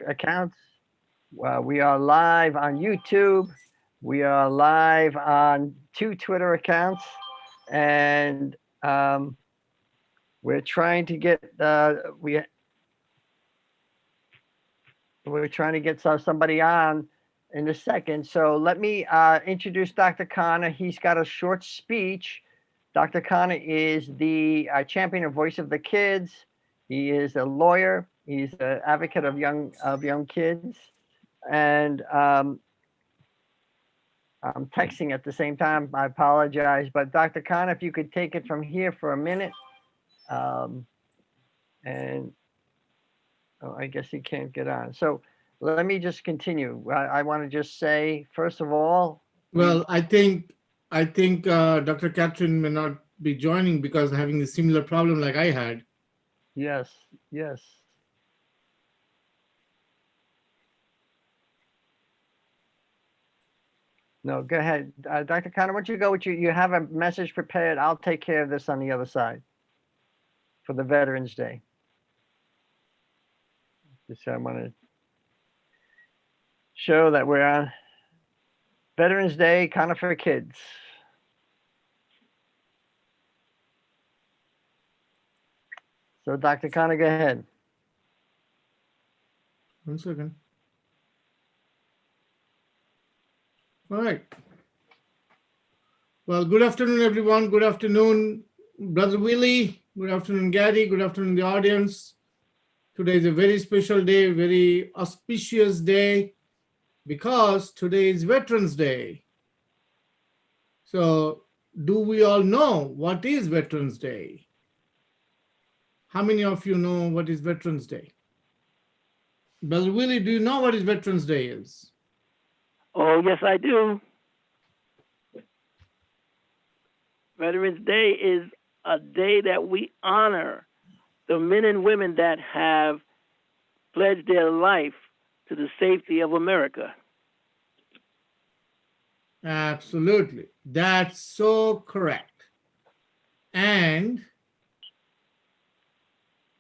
accounts. We are live on YouTube. We are live on 2 Twitter accounts, and we're trying to get we're trying to get somebody on in a second. So let me introduce Dr. Connor. He's got a short speech. Dr. Connor is the champion of Voice of the Kids. He is a lawyer. He's an advocate of young kids, and I'm texting at the same time. I apologize, but Dr. Connor, if you could take it from here for a minute, and I guess he can't get on. So let me just continue. I want to just say, first of all, well, I think Dr. Kathryn may not be joining because having a similar problem like I had. yes, yes. No, go ahead, Dr. Connor. Why don't you go with you? You have a message prepared. I'll take care of this on the other side for the Veterans Day. Just I want to show that we're on Veterans Day, kind of for kids. So, Dr. Connor, go ahead. 1 second. All right. Well, good afternoon, everyone. Good afternoon, Brother Willie. Good afternoon, Gary. Good afternoon, the audience. Today is a very special day, very auspicious day, because today is Veterans Day. So, do we all know what is Veterans Day? How many of you know what is Veterans Day? Brother Willie, do you know what is Veterans Day is? Oh, yes, I do. Veterans Day is a day that we honor the men and women that have pledged their life to the safety of America. Absolutely. That's so correct. And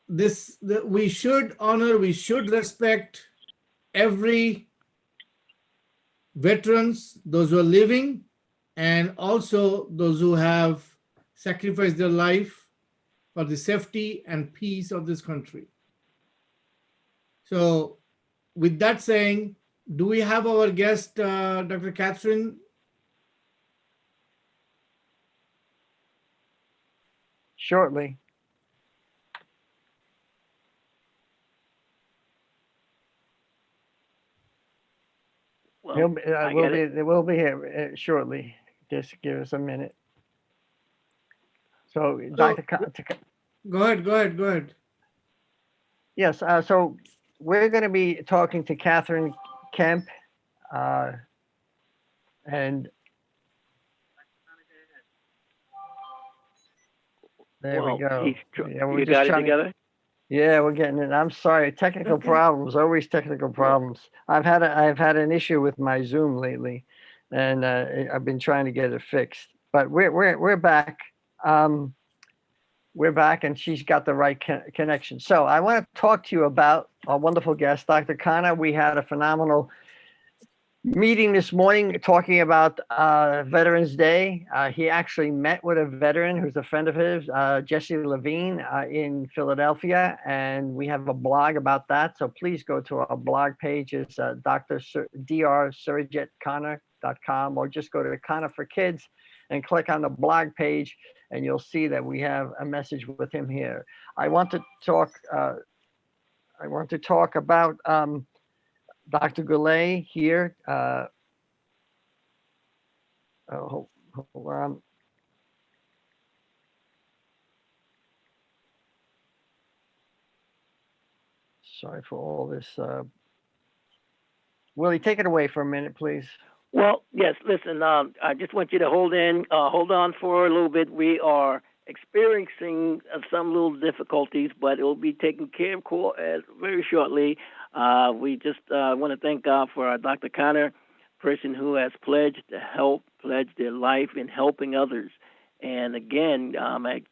we should honor, we should respect every veterans, those who are living, and also those who have sacrificed their life for the safety and peace of this country. So with that saying, do we have our guest, Dr. Kathryn? Shortly. Well, We'll be here shortly. Just give us a minute. So, Dr. Go ahead. Yes. So we're going to be talking to Kathryn Kemp, and there we go. Yeah, you got it together? Yeah, we're getting it. I'm sorry, technical problems. Always technical problems. I've had an issue with my Zoom lately, and I've been trying to get it fixed. But we're back. We're back, and she's got the right connection. So I want to talk to you about our wonderful guest, Dr. Connor. We had a phenomenal meeting this morning talking about Veterans Day. He actually met with a veteran who's a friend of his, Jesse Levine, in Philadelphia, and we have a blog about that. So please go to our blog page. It's drsurjetconnor.com, or just go to Connor for Kids and click on the blog page, and you'll see that we have a message with him here. I want to talk about Dr. Guylay here. Hold on. Sorry for all this. Willie, take it away for a minute, please. Well, yes. Listen, I just want you to hold on for a little bit. We are experiencing some little difficulties, but it will be taken care of very shortly. We just want to thank God for our Dr. Connor, person who has pledged their life in helping others. And again, I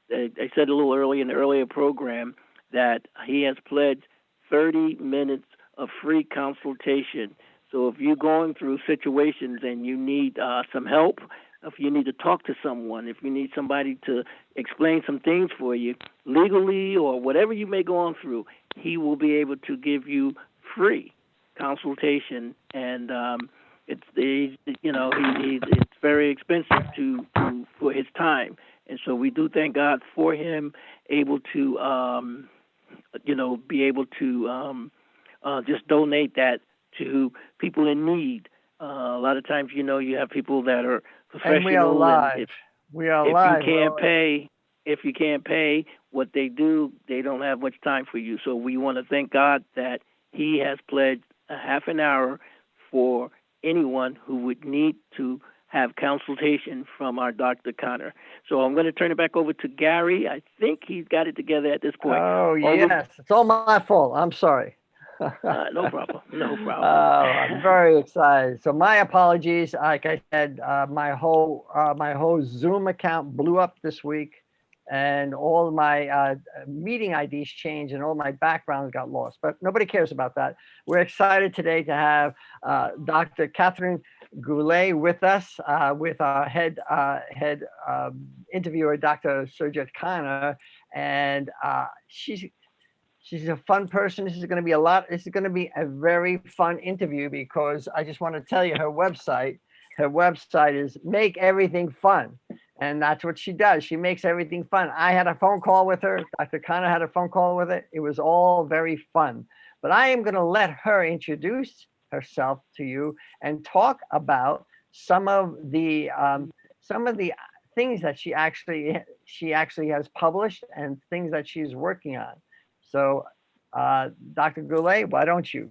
said a little early in the earlier program that he has pledged 30 minutes a free consultation. So if you're going through situations and you need some help, if you need to talk to someone, if you need somebody to explain some things for you legally or whatever you may go on through, he will be able to give you free consultation. And it's it's very expensive for his time. And so we do thank God for him able to be able to just donate that to people in need. A lot of times, you have people that are professional, and we are live. If you can't pay what they do, they don't have much time for you. So we want to thank God that he has pledged a half an hour for anyone who would need to have consultation from our Dr. Connor. So I'm going to turn it back over to Gary. I think he's got it together at this point. Oh, yes. It's all my fault. I'm sorry. No problem. No problem. I'm very excited. So my apologies. Like I said, my whole Zoom account blew up this week, and all my meeting IDs changed, and all my backgrounds got lost. But nobody cares about that. We're excited today to have Dr. Kathryn Guylay with us, with our head interviewer, Dr. Surjit Khanna, and she's a fun person. This is going to be a very fun interview, because I just want to tell you her website is Make Everything Fun. And that's what she does. She makes everything fun. I had a phone call with her. Dr. Khanna had a phone call with her. It was all very fun. But I am going to let her introduce herself to you and talk about some of the things that she actually has published and things that she's working on. So, Dr. Guylay, why don't you?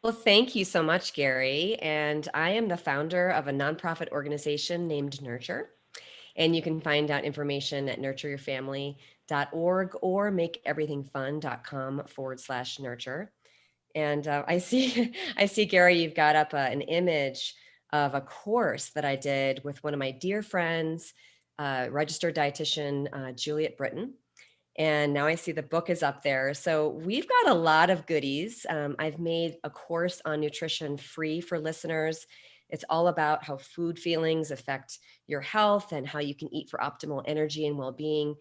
Well, thank you so much, Gary. And I am the founder of a nonprofit organization named Nurture. And you can find out information at nurtureyourfamily.org or makeeverythingfun.com/nurture. And I see, Gary, you've got up an image of a course that I did with one of my dear friends, registered dietitian, Juliet Britton. And now I see the book is up there. So we've got a lot of goodies. I've made a course on nutrition free for listeners. It's all about how food feelings affect your health and how you can eat for optimal energy and well-being.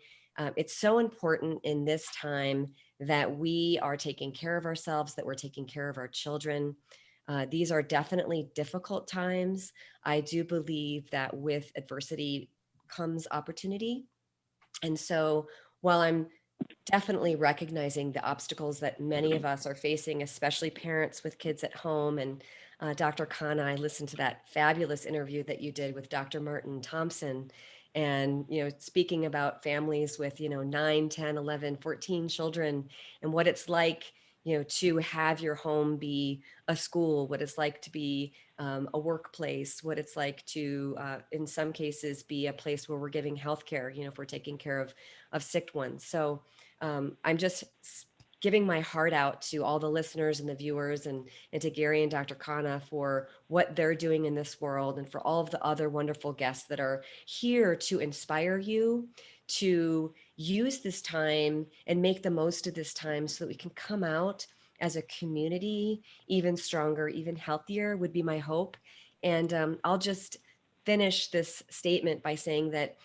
It's so important in this time that we are taking care of ourselves, that we're taking care of our children. These are definitely difficult times. I do believe that with adversity comes opportunity. And so while I'm definitely recognizing the obstacles that many of us are facing, especially parents with kids at home, and Dr. Khanna, I listened to that fabulous interview that you did with Dr. Martin Thompson, and speaking about families with 9, 10, 11, 14 children, and what it's like to have your home be a school, what it's like to be a workplace, what it's like to, in some cases, be a place where we're giving healthcare, if we're taking care of sick ones. So I'm just giving my heart out to all the listeners and the viewers, and to Gary and Dr. Khanna for what they're doing in this world, and for all of the other wonderful guests that are here to inspire you to use this time and make the most of this time so that we can come out as a community even stronger, even healthier, would be my hope. And I'll just finish this statement by saying that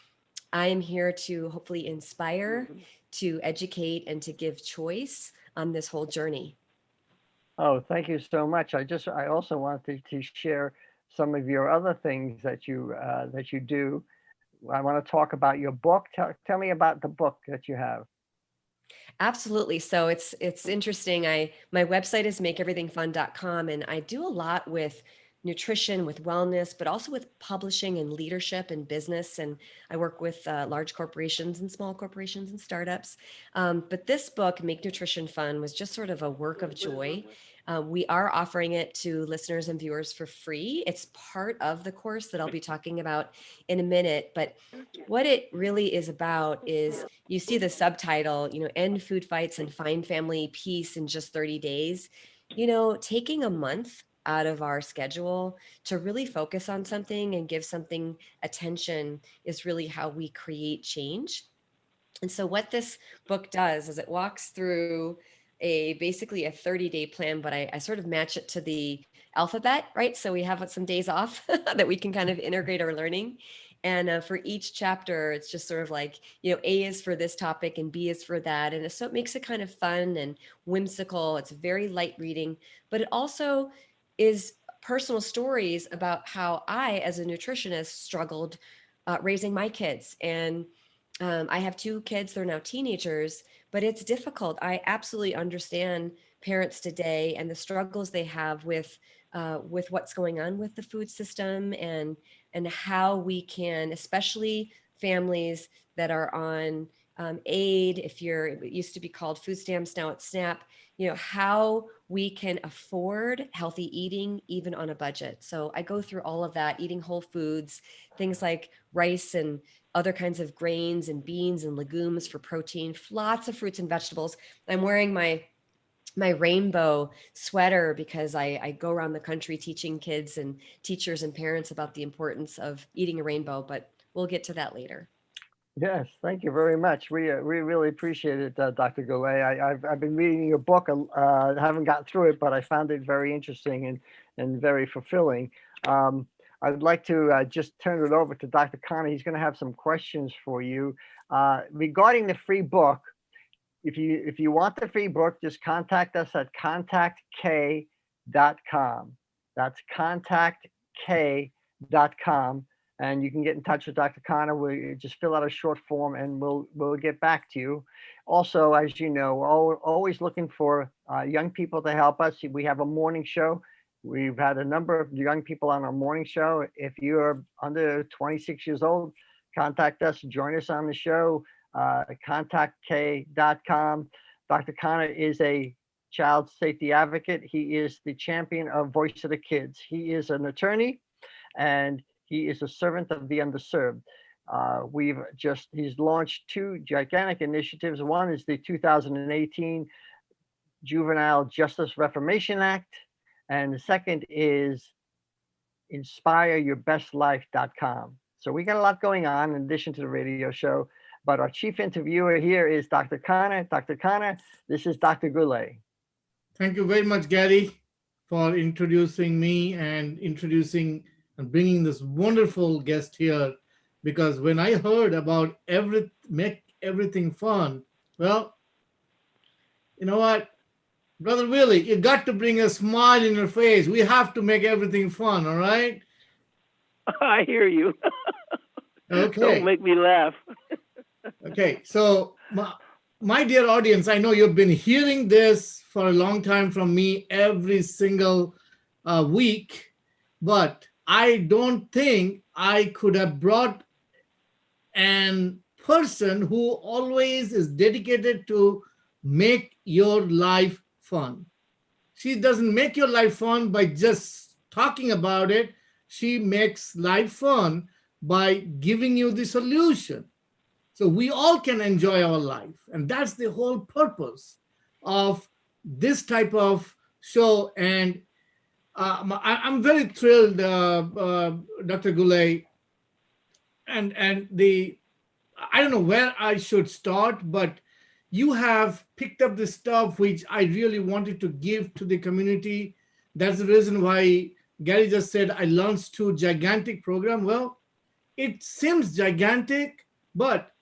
I am here to hopefully inspire, to educate, and to give choice on this whole journey. Oh, thank you so much. I also wanted to share some of your other things that you do. I want to talk about your book. Tell me about the book that you have. Absolutely. So it's interesting. My website is makeeverythingfun.com, and I do a lot with nutrition, with wellness, but also with publishing and leadership and business. And I work with large corporations and small corporations and startups. But this book, Make Nutrition Fun, was just sort of a work of joy. We are offering it to listeners and viewers for free. It's part of the course that I'll be talking about in a minute. But what it really is about is, you see the subtitle, End Food Fights and Find Family Peace in Just 30 Days. Taking a month out of our schedule to really focus on something and give something attention is really how we create change. And so what this book does is it walks through basically a 30-day plan, but I sort of match it to the alphabet, right? So we have some days off that we can kind of integrate our learning. And for each chapter, it's just sort of like, A is for this topic and B is for that. And so it makes it kind of fun and whimsical. It's very light reading, but it also is personal stories about how I, as a nutritionist, struggled raising my kids. And I have 2 kids, they're now teenagers, but it's difficult. I absolutely understand parents today and the struggles they have with what's going on with the food system, and how we can, especially families that are on aid, it used to be called food stamps, now it's SNAP, how we can afford healthy eating even on a budget. So I go through all of that, eating whole foods, things like rice and other kinds of grains and beans and legumes for protein, lots of fruits and vegetables. I'm wearing my rainbow sweater because I go around the country teaching kids and teachers and parents about the importance of eating a rainbow, but we'll get to that later. Yes, thank you very much. We really appreciate it, Dr. Guylay. I've been reading your book. Haven't gotten through it, but I found it very interesting and very fulfilling. I'd like to just turn it over to Dr. Khanna. He's going to have some questions for you regarding the free book. If you want the free book, just contact us at contactk.com. That's contactk.com. And you can get in touch with Dr. Khanna. We just fill out a short form and we'll get back to you. Also, as you know, we're always looking for young people to help us. We have a morning show. We've had a number of young people on our morning show. If you're under 26 years old, contact us, join us on the show, contactk.com. Dr. Khanna is a child safety advocate. He is the champion of Voice of the Kids. He is an attorney and he is a servant of the underserved. He's launched 2 gigantic initiatives. One is the 2018 Juvenile Justice Reformation Act, and the second is inspireyourbestlife.com. So we got a lot going on in addition to the radio show, but our chief interviewer here is Dr. Khanna. Dr. Khanna, this is Dr. Guylay. Thank you very much, Gary, for introducing me and bringing this wonderful guest here, because when I heard about make everything fun, well, you know what, Brother Willie, you got to bring a smile in your face. We have to make everything fun, all right? I hear you. Okay. Don't make me laugh. Okay, so my dear audience, I know you've been hearing this for a long time from me every single week, but I don't think I could have brought a person who always is dedicated to make your life fun. She doesn't make your life fun by just talking about it. She makes life fun by giving you the solution. So we all can enjoy our life. And that's the whole purpose of this type of show. And I'm very thrilled, Dr. Guylay, and I don't know where I should start, but you have picked up the stuff which I really wanted to give to the community. That's the reason why Gary just said I launched 2 gigantic programs. Well, it seems gigantic, but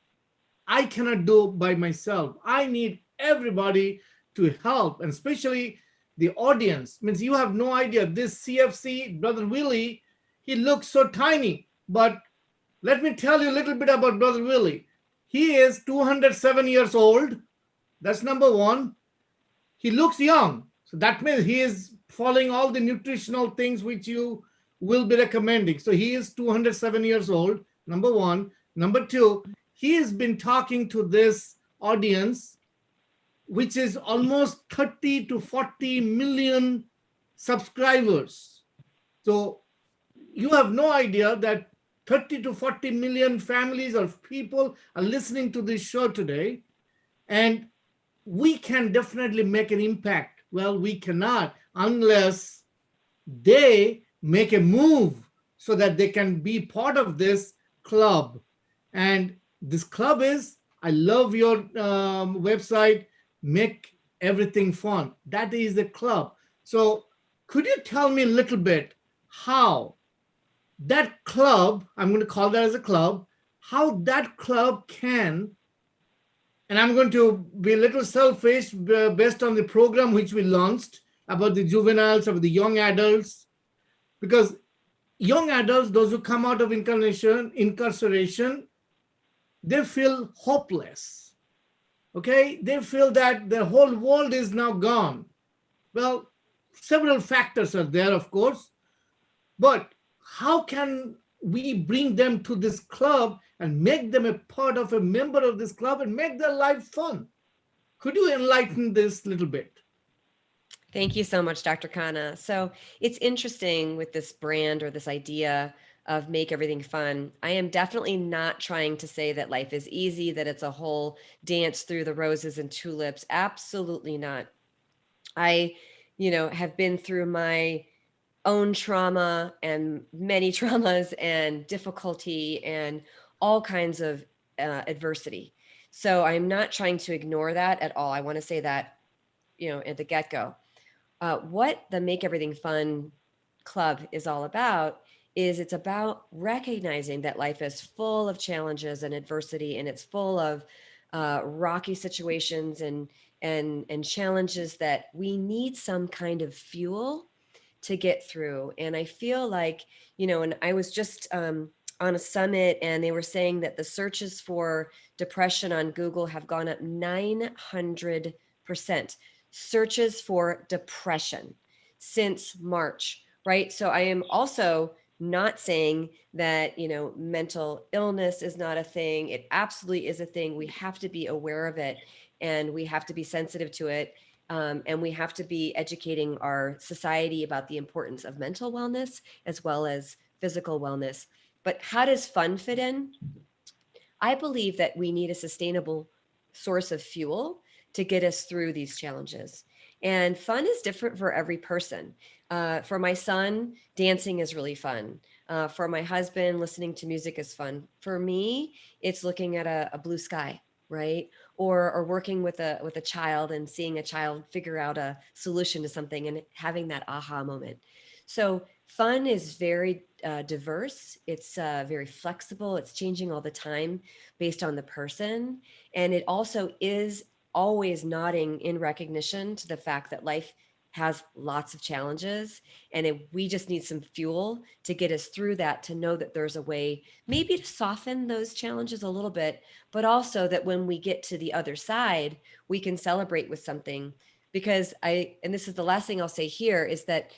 I cannot do it by myself. I need everybody to help, and especially the audience. Means you have no idea. This CFC, Brother Willie, he looks so tiny. But let me tell you a little bit about Brother Willie. He is 207 years old. That's number one. He looks young. So that means he is following all the nutritional things which you will be recommending. So he is 207 years old, number one. Number two, he has been talking to this audience, which is almost 30 to 40 million subscribers. So you have no idea that 30 to 40 million families or people are listening to this show today. And we can definitely make an impact. Well, we cannot unless they make a move so that they can be part of this club. And this club is, I love your website, everything fun. That is the club. So could you tell me a little bit how that club, I'm going to call that as a club, how that club can, and I'm going to be a little selfish based on the program which we launched about the juveniles, of the young adults, because young adults, those who come out of incarceration, they feel hopeless. Okay, they feel that the whole world is now gone. Well, several factors are there, of course, but how can we bring them to this club and make them a part of a member of this club and make their life fun? Could you enlighten this a little bit? Thank you so much, Dr. Khanna. So it's interesting with this brand or this idea of make everything fun. I am definitely not trying to say that life is easy, that it's a whole dance through the roses and tulips. Absolutely not. I, have been through my own trauma and many traumas and difficulty and all kinds of adversity. So I'm not trying to ignore that at all. I want to say that, at the get-go. What the Make Everything Fun Club is all about is it's about recognizing that life is full of challenges and adversity, and it's full of rocky situations and challenges that we need some kind of fuel to get through. And I feel like, and I was just on a summit, and they were saying that the searches for depression on Google have gone up 900%. Searches for depression since March, right? So I am also not saying that, mental illness is not a thing. It absolutely is a thing. We have to be aware of it, and we have to be sensitive to it. And we have to be educating our society about the importance of mental wellness as well as physical wellness. But how does fun fit in? I believe that we need a sustainable source of fuel to get us through these challenges. And fun is different for every person. For my son, dancing is really fun. For my husband, listening to music is fun. For me, it's looking at a blue sky, right? Or working with a child and seeing a child figure out a solution to something and having that aha moment. So fun is very diverse. It's very flexible. It's changing all the time based on the person. And it also is always nodding in recognition to the fact that life has lots of challenges, and we just need some fuel to get us through that, to know that there's a way maybe to soften those challenges a little bit, but also that when we get to the other side, we can celebrate with something. Because and this is the last thing I'll say here, is that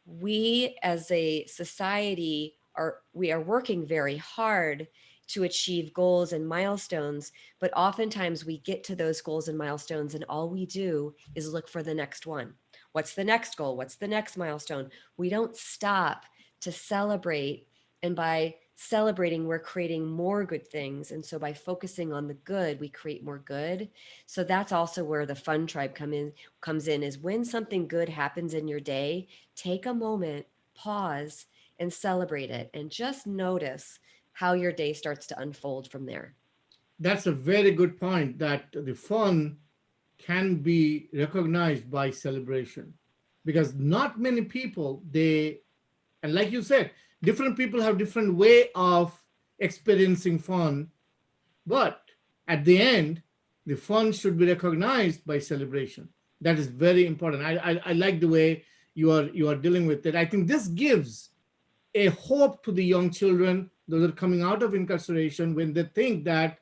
we as a society we are working very hard to achieve goals and milestones, but oftentimes we get to those goals and milestones and all we do is look for the next one. What's the next goal? What's the next milestone? We don't stop to celebrate. And by celebrating, we're creating more good things. And so by focusing on the good, we create more good. So that's also where the fun tribe comes in, is when something good happens in your day, take a moment, pause, and celebrate it. And just notice how your day starts to unfold from there. That's a very good point, that the fun can be recognized by celebration, because not many people, and like you said, different people have different way of experiencing fun, but at the end, the fun should be recognized by celebration. That is very important. I like the way you are dealing with it. I think this gives a hope to the young children, those are coming out of incarceration, when they think that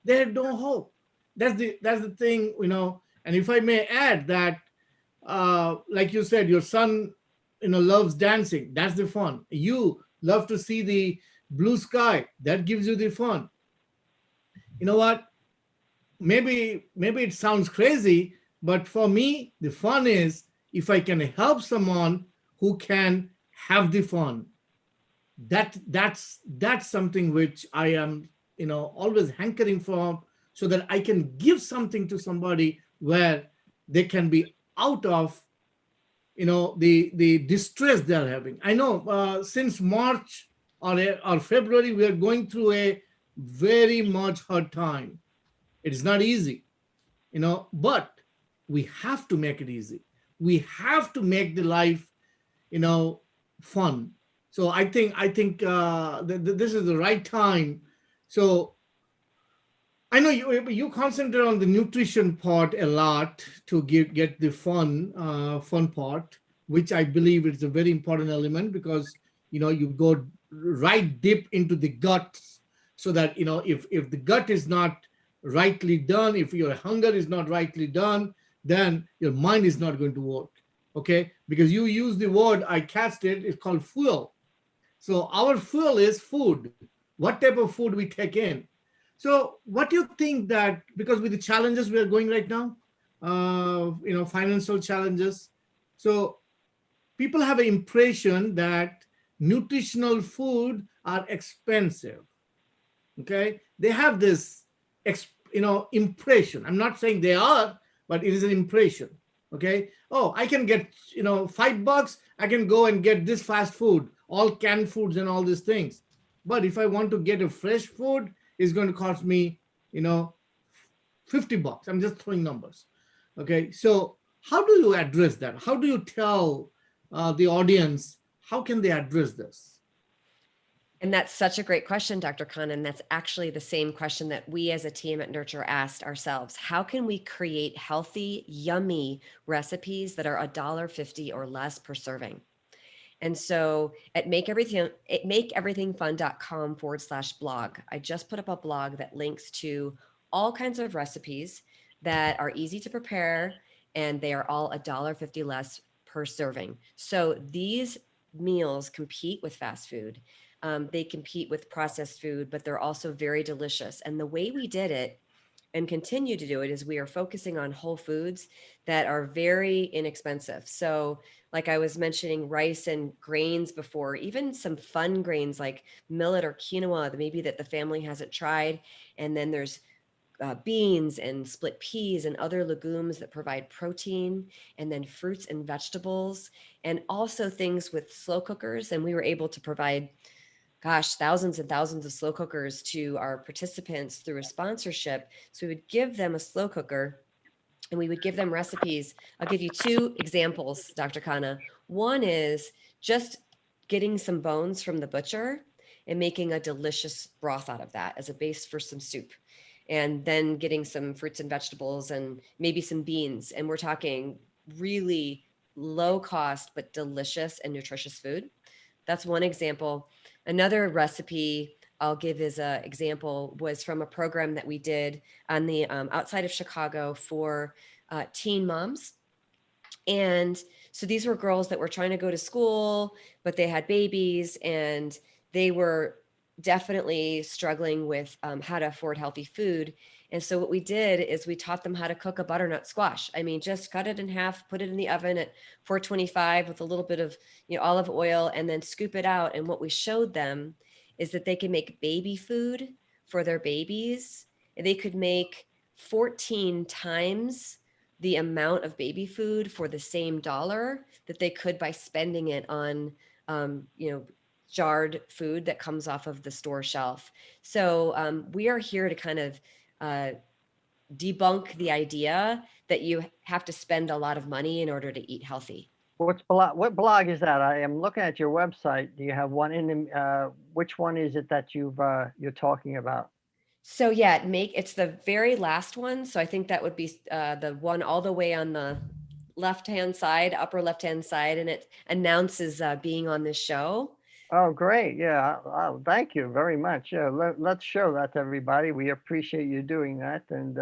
they have no hope. That's the thing, And if I may add that, like you said, your son, loves dancing. That's the fun. You love to see the blue sky. That gives you the fun. You know what? Maybe it sounds crazy, but for me, the fun is if I can help someone who can have the fun. That's something which I am, always hankering for, so that I can give something to somebody where they can be out of, the distress they're having. I know since March or February, we are going through a very much hard time. It's not easy, but we have to make it easy. We have to make the life, fun. So I think this is the right time. So I know you concentrate on the nutrition part a lot to get the fun part, which I believe is a very important element, because you go right deep into the guts, so that if the gut is not rightly done, if your hunger is not rightly done, then your mind is not going to work. Okay, because you use the word, I cast it, it's called fuel. So our fuel is food. What type of food we take in. So what do you think that, because with the challenges we are going right now, financial challenges, so people have an impression that nutritional food are expensive. Okay, they have this, impression. I'm not saying they are, but it is an impression. Okay, oh, I can get, $5, I can go and get this fast food, all canned foods and all these things. But if I want to get a fresh food, it's going to cost me, $50. I'm just throwing numbers. Okay, so how do you address that? How do you tell the audience, how can they address this? And that's such a great question, Dr. Khan. And that's actually the same question that we as a team at Nurture asked ourselves. How can we create healthy, yummy recipes that are $1.50 or less per serving? And so at makeeverythingfun.com/blog, I just put up a blog that links to all kinds of recipes that are easy to prepare, and they are all $1.50 less per serving. So these meals compete with fast food. They compete with processed food, but they're also very delicious. And the way we did it and continue to do it is we are focusing on whole foods that are very inexpensive. So like I was mentioning rice and grains before, even some fun grains like millet or quinoa, maybe that the family hasn't tried. And then there's beans and split peas and other legumes that provide protein, and then fruits and vegetables, and also things with slow cookers. And we were able to provide, thousands and thousands of slow cookers to our participants through a sponsorship. So we would give them a slow cooker and we would give them recipes. I'll give you two examples, Dr. Khanna. One is just getting some bones from the butcher and making a delicious broth out of that as a base for some soup. And then getting some fruits and vegetables and maybe some beans. And we're talking really low cost, but delicious and nutritious food. That's one example. Another recipe I'll give as an example was from a program that we did on the outside of Chicago for teen moms. And so these were girls that were trying to go to school, but they had babies and they were definitely struggling with how to afford healthy food. And so what we did is we taught them how to cook a butternut squash. I mean, just cut it in half, put it in the oven at 425 with a little bit of olive oil, and then scoop it out. And what we showed them is that they can make baby food for their babies. And they could make 14 times the amount of baby food for the same dollar that they could by spending it on, jarred food that comes off of the store shelf. So we are here to kind of debunk the idea that you have to spend a lot of money in order to eat healthy. What blog is that? I am looking at your website. Do you have one in the, which one is it that you're talking about? So yeah, it's the very last one. So I think that would be the one all the way on the left-hand side, upper left-hand side, and it announces being on this show. Oh, great. Yeah. Oh, thank you very much. Yeah. Let's show that to everybody. We appreciate you doing that. And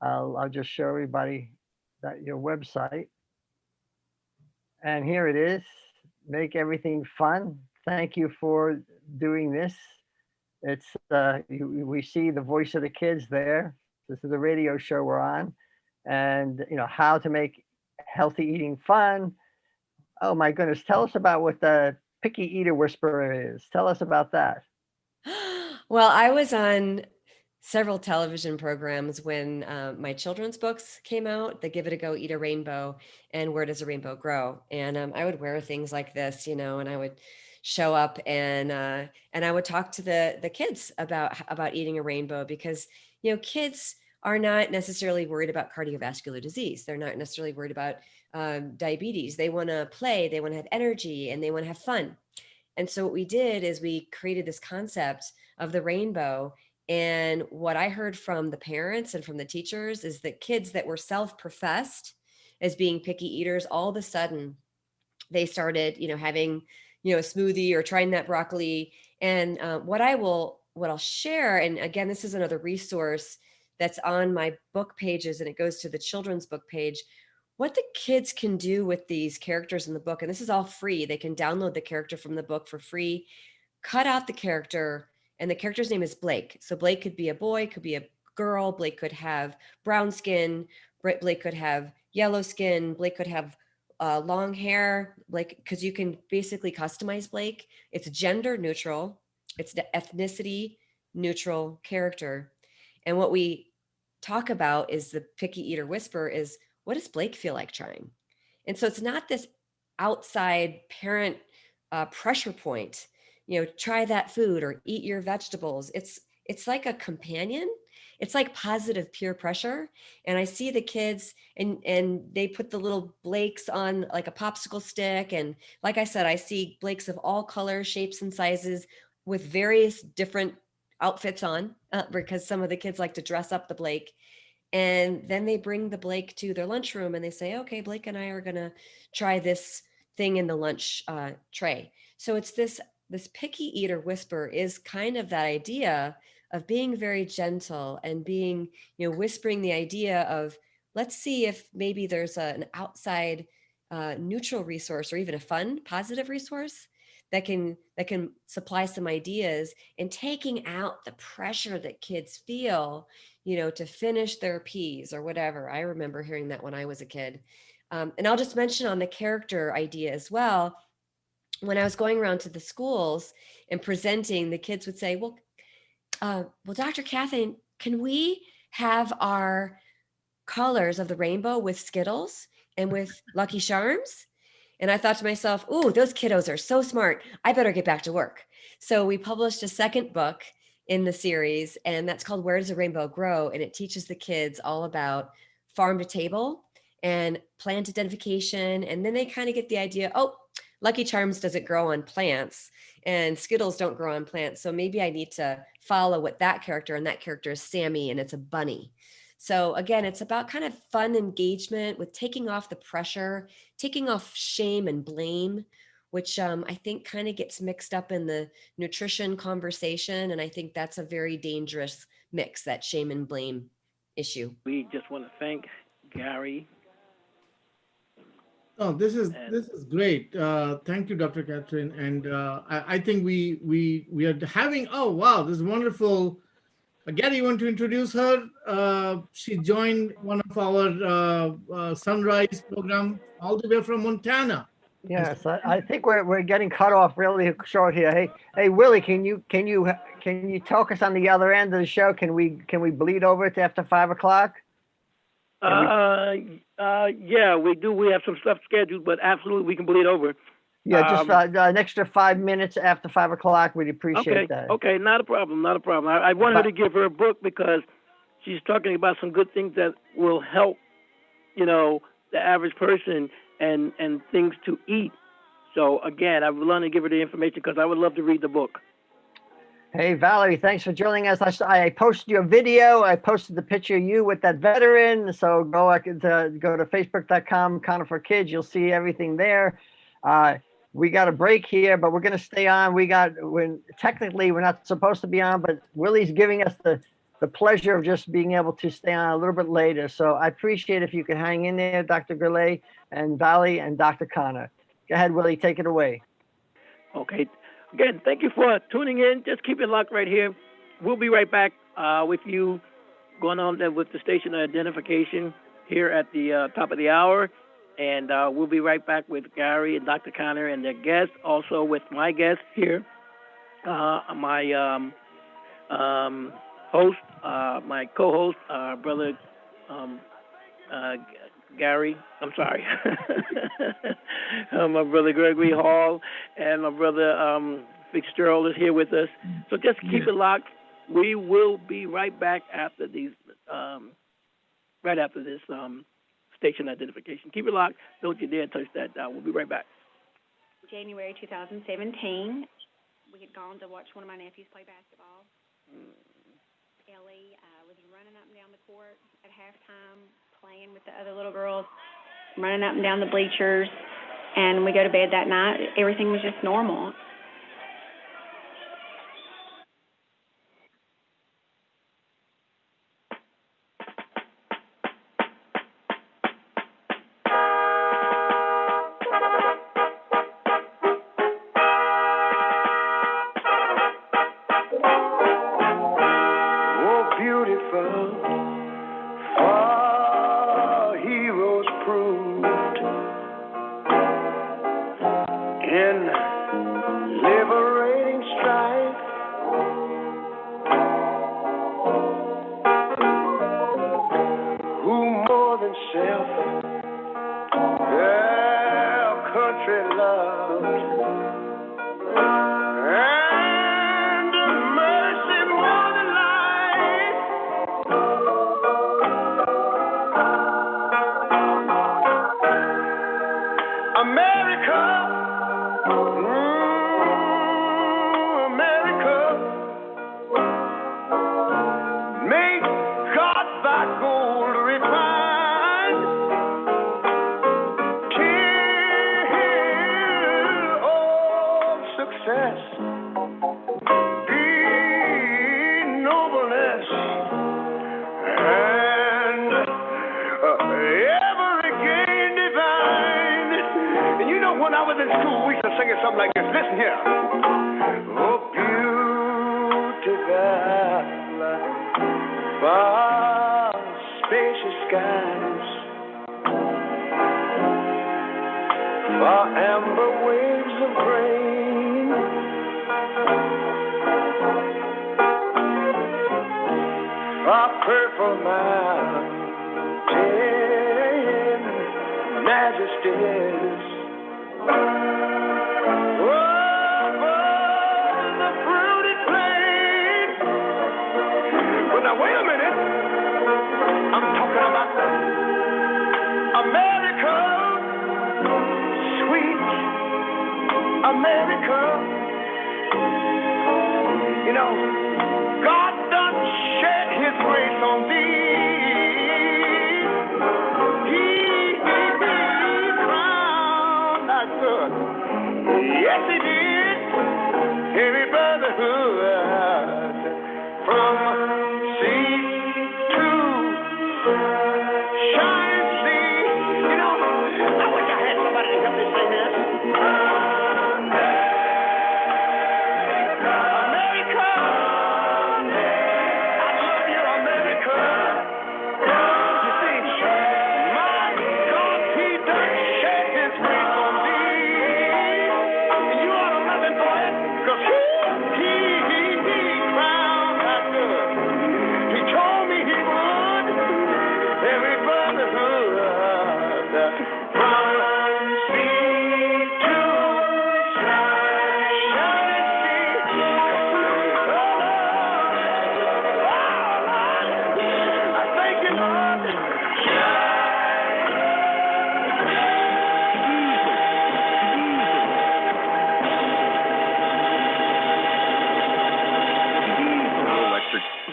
I'll just show everybody that your website. And here it is. Make everything fun. Thank you for doing this. It's we see the voice of the kids there. This is the radio show we're on, and how to make healthy eating fun. Oh my goodness! Tell us about what the picky eater whisperer is. Tell us about that. Well, I was on several television programs when my children's books came out, the Give It a Go, Eat a Rainbow, and Where Does a Rainbow Grow? And I would wear things like this, and I would show up and I would talk to the kids about eating a rainbow, because kids are not necessarily worried about cardiovascular disease. They're not necessarily worried about diabetes. They want to play, they want to have energy, and they want to have fun. And so what we did is we created this concept of the rainbow. And what I heard from the parents and from the teachers is that kids that were self-professed as being picky eaters, all of a sudden they started, having, a smoothie or trying that broccoli. And what I'll share, and again, this is another resource that's on my book pages, and it goes to the children's book page, what the kids can do with these characters in the book. And this is all free. They can download the character from the book for free, cut out the character, and the character's name is Blake. So Blake could be a boy, could be a girl. Blake could have brown skin. Blake could have yellow skin. Blake could have long hair, Blake, because you can basically customize Blake. It's gender neutral. It's the ethnicity neutral character. And what we talk about is the picky eater whisper is, what does Blake feel like trying? And so it's not this outside parent pressure point, try that food or eat your vegetables. It's like a companion. It's like positive peer pressure. And I see the kids and they put the little Blakes on like a popsicle stick. And like I said, I see Blakes of all colors, shapes, and sizes with various different outfits on because some of the kids like to dress up the Blake. And then they bring the Blake to their lunchroom and they say, okay, Blake and I are going to try this thing in the lunch tray. So it's this picky eater whisper is kind of that idea of being very gentle and being, whispering the idea of, let's see if maybe there's an outside neutral resource or even a fun, positive resource that can supply some ideas, and taking out the pressure that kids feel, to finish their P's or whatever. I remember hearing that when I was a kid. And I'll just mention on the character idea as well. When I was going around to the schools and presenting, the kids would say, well, Dr. Kathryn, can we have our colors of the rainbow with Skittles and with Lucky Charms? And I thought to myself, ooh, those kiddos are so smart. I better get back to work. So we published a second book in the series, and that's called Where Does a Rainbow Grow? And it teaches the kids all about farm to table and plant identification. And then they kind of get the idea, oh, Lucky Charms doesn't grow on plants and Skittles don't grow on plants. So maybe I need to follow what that character, and that character is Sammy and it's a bunny. So again, it's about kind of fun engagement with taking off the pressure, taking off shame and blame, which I think kind of gets mixed up in the nutrition conversation. And I think that's a very dangerous mix, that shame and blame issue. We just want to thank Gary. Oh, this is great. Thank you, Dr. Kathryn. And I think we are having, oh, wow, this is wonderful. Gary, you want to introduce her? She joined one of our Sunrise program all the way from Montana. Yes, I think we're getting cut off really short here. Hey, Willie, can you talk us on the other end of the show? Can we bleed over to after 5 o'clock? Yeah, we do. We have some stuff scheduled, but absolutely we can bleed over. Yeah, just an extra 5 minutes after 5 o'clock. We'd appreciate that. Okay, not a problem. I wanted to give her a book because she's talking about some good things that will help, the average person and things to eat. So again, I would love to give her the information because I would love to read the book. Hey, Valerie, thanks for joining us. I posted your video. I posted the picture of you with that veteran. So go to facebook.com, Conifer Kids. You'll see everything there. We got a break here, but we're going to stay on. Technically, we're not supposed to be on, but Willie's giving us the pleasure of just being able to stay on a little bit later. So I appreciate if you could hang in there, Dr. Guylay and Valley and Dr. Connor. Go ahead, Willie, take it away. Okay. Again, thank you for tuning in. Just keep it locked right here. We'll be right back with you going on there with the station identification here at the top of the hour. And we'll be right back with Gary and Dr. Connor and their guests, also with my guest here, my host, my co-host, brother Gary. I'm sorry. My brother Gregory Hall and my brother Fitzgerald is here with us. So just keep it locked. We will be right back after these right after this station identification. Keep it locked. Don't you dare touch that dial. We'll be right back. January 2017, we had gone to watch one of my nephews play basketball. Ellie was running up and down the court at halftime, playing with the other little girls, running up and down the bleachers, and we go to bed that night. Everything was just normal.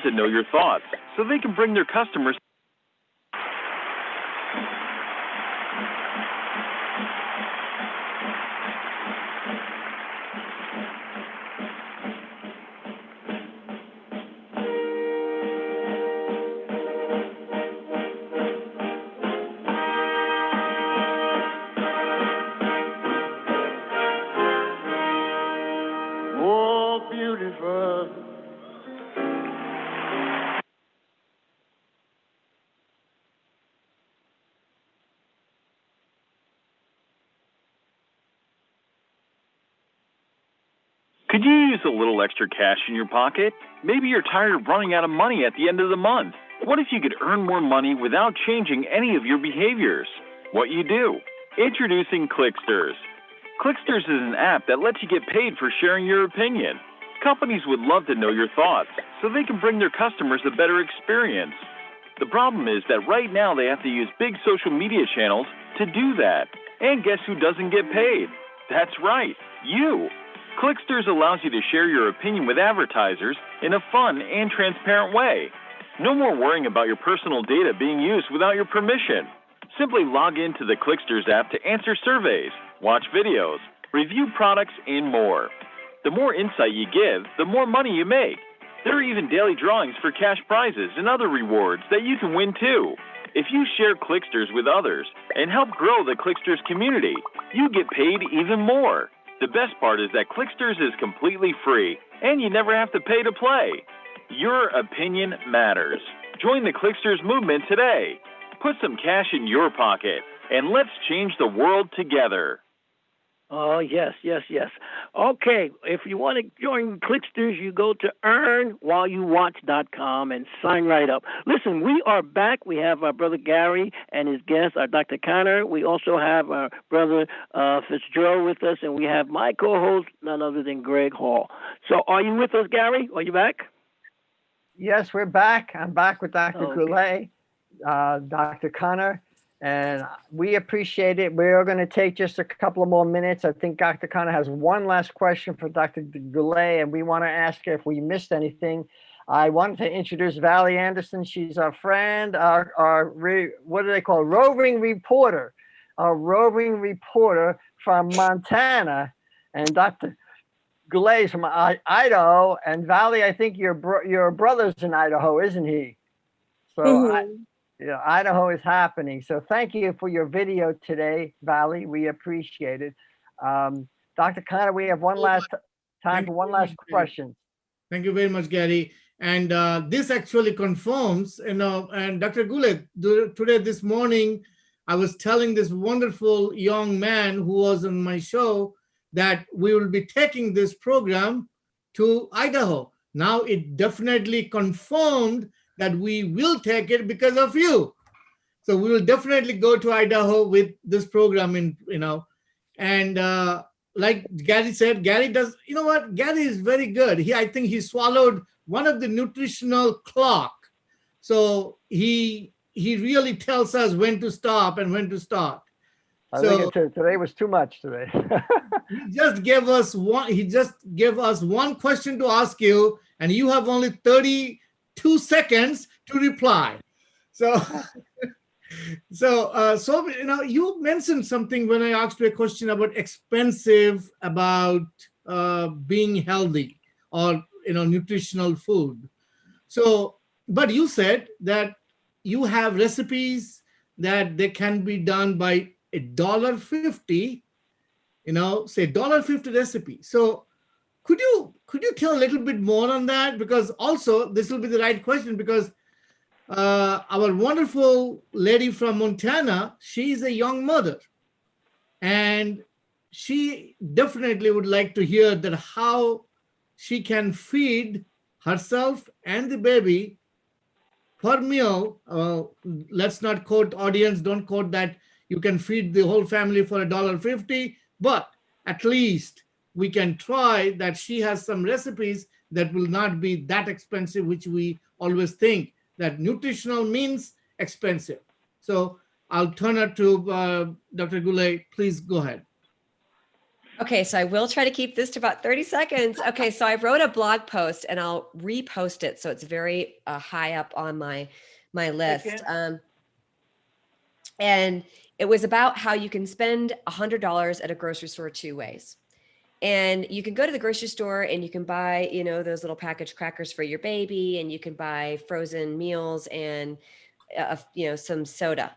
To know your thoughts so they can bring their customers. Oh, beautiful. Could you use a little extra cash in your pocket? Maybe you're tired of running out of money at the end of the month. What if you could earn more money without changing any of your behaviors? What you do? Introducing Clicksters. Clicksters is an app that lets you get paid for sharing your opinion. Companies would love to know your thoughts so they can bring their customers a better experience. The problem is that right now they have to use big social media channels to do that. And guess who doesn't get paid? That's right, you. Clicksters allows you to share your opinion with advertisers in a fun and transparent way. No more worrying about your personal data being used without your permission. Simply log into the Clicksters app to answer surveys, watch videos, review products, and more. The more insight you give, the more money you make. There are even daily drawings for cash prizes and other rewards that you can win too. If you share Clicksters with others and help grow the Clicksters community, you get paid even more. The best part is that Clicksters is completely free, and you never have to pay to play. Your opinion matters. Join the Clicksters movement today. Put some cash in your pocket, and let's change the world together. Oh, yes, yes, yes. Okay, if you want to join Clicksters, you go to earnwhileyouwatch.com and sign right up. Listen, we are back. We have our brother Gary and his guest, our Dr. Connor. We also have our brother Fitzgerald with us, and we have my co-host, none other than Greg Hall. So are you with us, Gary? Are you back? Yes, we're back. I'm back with Dr. Okay. Guylay, Dr. Connor, and we appreciate it. We're going to take just a couple of more minutes. I think Dr. Connor has one last question for Dr. Guylay, and we want to ask her if we missed anything. I wanted to introduce Valley Anderson. She's our friend, what do they call, roving reporter, a roving reporter from Montana, and Dr. Guylay from Idaho, and Valley, I think your brother's in Idaho, isn't he? So Idaho is happening. So thank you for your video today, Valley. We appreciate it. Dr. Connor, we have one last time for one last question. Thank you very much, Gary. And this actually confirms, and Dr. Guylay, today, this morning, I was telling this wonderful young man who was on my show that we will be taking this program to Idaho. Now it definitely confirmed that we will take it because of you. So we will definitely go to Idaho with this program, and like Gary said, Gary does, you know what? Gary is very good. I think he swallowed one of the nutritional clock. So he really tells us when to stop and when to start. I think today was too much today. He just gave us one question to ask you, and you have only 32 seconds to reply. So, you mentioned something when I asked you a question about expensive, about being healthy or nutritional food. So, but you said that you have recipes that they can be done by $1.50. Say $1.50 recipe. So could you tell a little bit more on that? Because also this will be the right question, because our wonderful lady from Montana, she is a young mother, and she definitely would like to hear that how she can feed herself and the baby per meal. Let's not quote, audience, don't quote that you can feed the whole family for $1.50, but at least we can try that. She has some recipes that will not be that expensive, which we always think that nutritional means expensive. So I'll turn it to Dr. Guylay. Please go ahead. Okay, so I will try to keep this to about 30 seconds. Okay, so I wrote a blog post and I'll repost it. So it's very high up on my list. And it was about how you can spend $100 at a grocery store two ways. And you can go to the grocery store and you can buy, those little packaged crackers for your baby, and you can buy frozen meals and, some soda.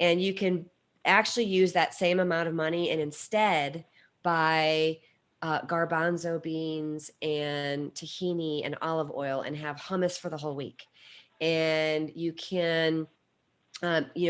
And you can actually use that same amount of money and instead buy garbanzo beans and tahini and olive oil and have hummus for the whole week. And you can,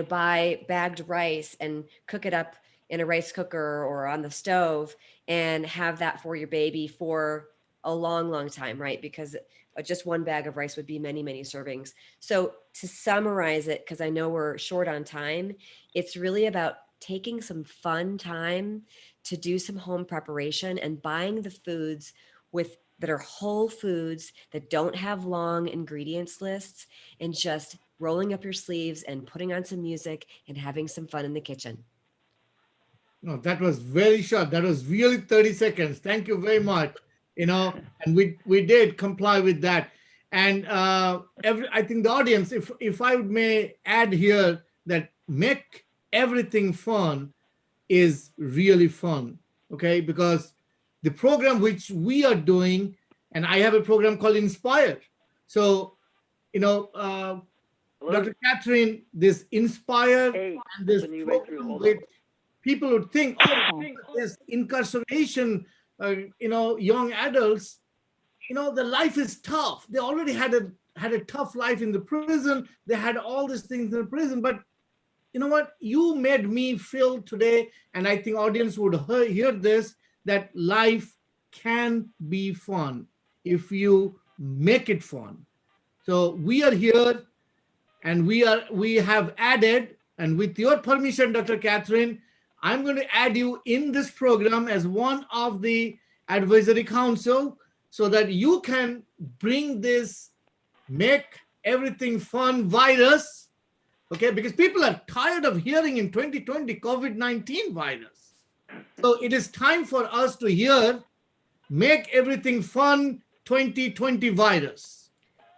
buy bagged rice and cook it up in a rice cooker or on the stove and have that for your baby for a long, long time, right? Because just one bag of rice would be many, many servings. So to summarize it, because I know we're short on time, it's really about taking some fun time to do some home preparation and buying the foods that are whole foods that don't have long ingredients lists, and just rolling up your sleeves and putting on some music and having some fun in the kitchen. No, that was very short. That was really 30 seconds. Thank you very much. And we did comply with that. And I think the audience, if I may add here, that make everything fun is really fun, okay? Because the program which we are doing, and I have a program called Inspire. So, Dr. Kathryn, this Inspire and this program with people would think, there's incarceration, young adults, the life is tough. They already had a tough life in the prison. They had all these things in the prison. But you know what? You made me feel today, and I think audience would hear this, that life can be fun if you make it fun. So we are here, and we have added, and with your permission, Dr. Kathryn, I'm going to add you in this program as one of the advisory council so that you can bring this make everything fun virus, okay? Because people are tired of hearing in 2020 COVID-19 virus. So it is time for us to hear make everything fun 2020 virus,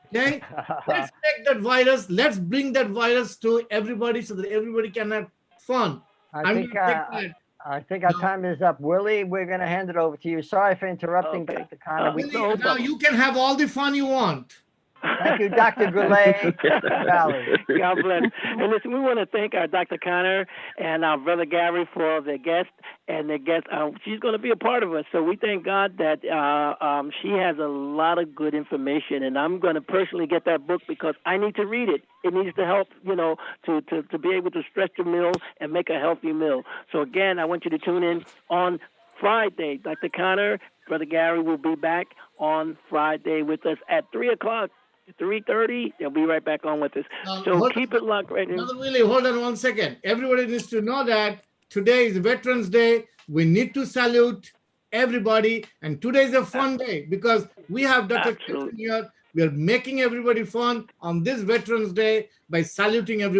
okay? Let's take that virus. Let's bring that virus to everybody so that everybody can have fun. I think our time is up. Willie, we're going to hand it over to you. Sorry for interrupting, Okay. Dr. Khanna. Willie, now you can have all the fun you want. Thank you, Dr. Guylay. God bless. And listen, we want to thank our Dr. Connor and our brother Gary for the guest. And the guest, she's going to be a part of us. So we thank God that she has a lot of good information. And I'm going to personally get that book because I need to read it. It needs to help, to be able to stretch the meal and make a healthy meal. So again, I want you to tune in on Friday. Dr. Connor, Brother Gary will be back on Friday with us at 3 o'clock. 3:30, they'll be right back on with us. So keep it locked right in. Brother Willie, hold on one second. Everybody needs to know that today is Veterans Day. We need to salute everybody. And today is a fun day because we have Dr. Kathryn here. We are making everybody fun on this Veterans Day by saluting everyone.